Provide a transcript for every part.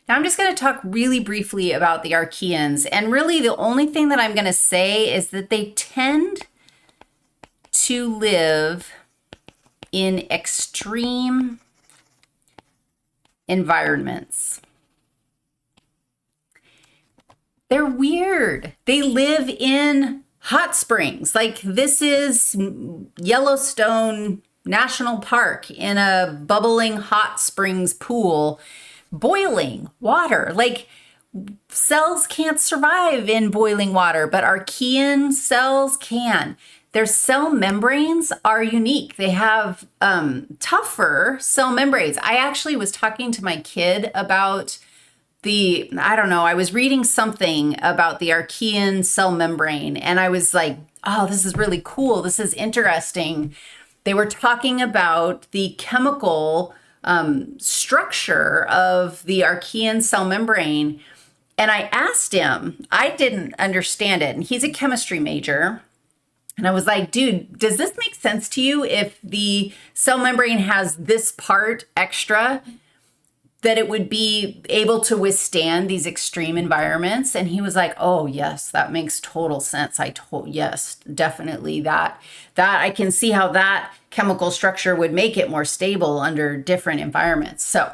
Now I'm just going to talk really briefly about the Archaeans. And really the only thing that I'm going to say is that they tend to live in extreme environments. They're weird. They live in hot springs. Like this is Yellowstone National Park in a bubbling hot springs pool, boiling water. Like cells can't survive in boiling water, but Archaean cells can. Their cell membranes are unique. They have tougher cell membranes. I actually was talking to my kid about I don't know, I was reading something about the Archaean cell membrane, and I was like, oh, this is really cool. This is interesting. They were talking about the chemical structure of the Archaean cell membrane. And I asked him, I didn't understand it. And he's a chemistry major. And I was like, dude, does this make sense to you if the cell membrane has this part extra, that it would be able to withstand these extreme environments? And he was like, oh yes, that makes total sense. Yes, definitely that I can see how that chemical structure would make it more stable under different environments. So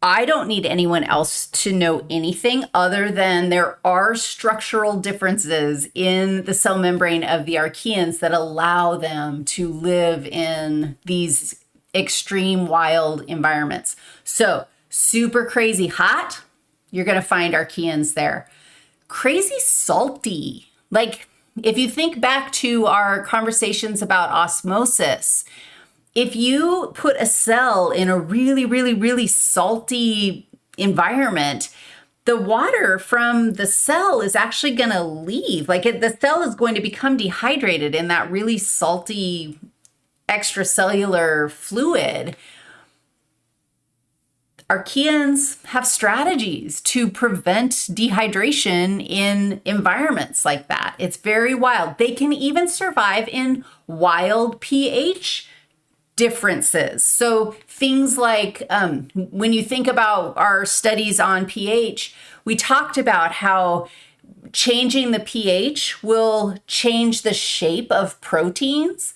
I don't need anyone else to know anything other than there are structural differences in the cell membrane of the Archaeans that allow them to live in these extreme wild environments. So super crazy hot, you're going to find Archaeans there. Crazy salty. Like if you think back to our conversations about osmosis, if you put a cell in a really, really, really salty environment, the water from the cell is actually going to leave. Like the cell is going to become dehydrated in that really salty extracellular fluid. Archaeans have strategies to prevent dehydration in environments like that. It's very wild. They can even survive in wild pH differences. So things like when you think about our studies on pH, we talked about how changing the pH will change the shape of proteins.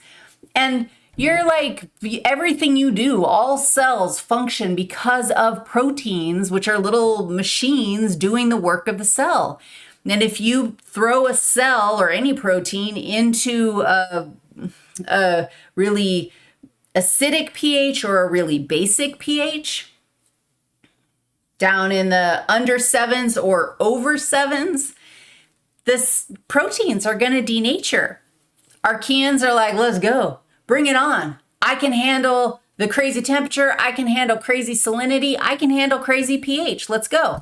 And you're like, everything you do, all cells function because of proteins, which are little machines doing the work of the cell. And if you throw a cell or any protein into a really acidic pH or a really basic pH, down in the under 7s or over 7s, this proteins are going to denature. Archaeans are like, let's go. Bring it on. I can handle the crazy temperature. I can handle crazy salinity. I can handle crazy pH. Let's go.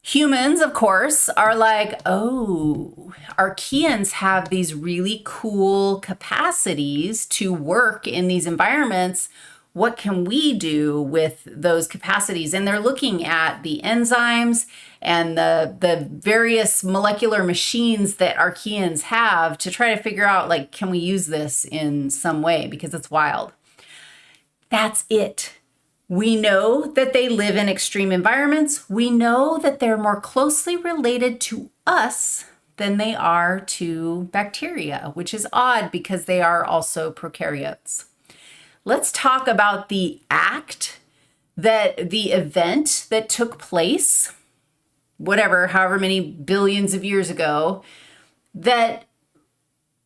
Humans, of course, are like, oh, Archaeans have these really cool capacities to work in these environments. What can we do with those capacities? And they're looking at the enzymes and the various molecular machines that Archaeans have to try to figure out, like, can we use this in some way? Because it's wild. That's it. We know that they live in extreme environments. We know that they're more closely related to us than they are to bacteria, which is odd because they are also prokaryotes. Let's talk about the event that took place, however many billions of years ago, that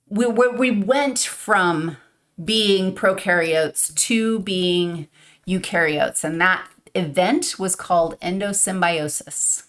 we went from being prokaryotes to being eukaryotes. And that event was called endosymbiosis.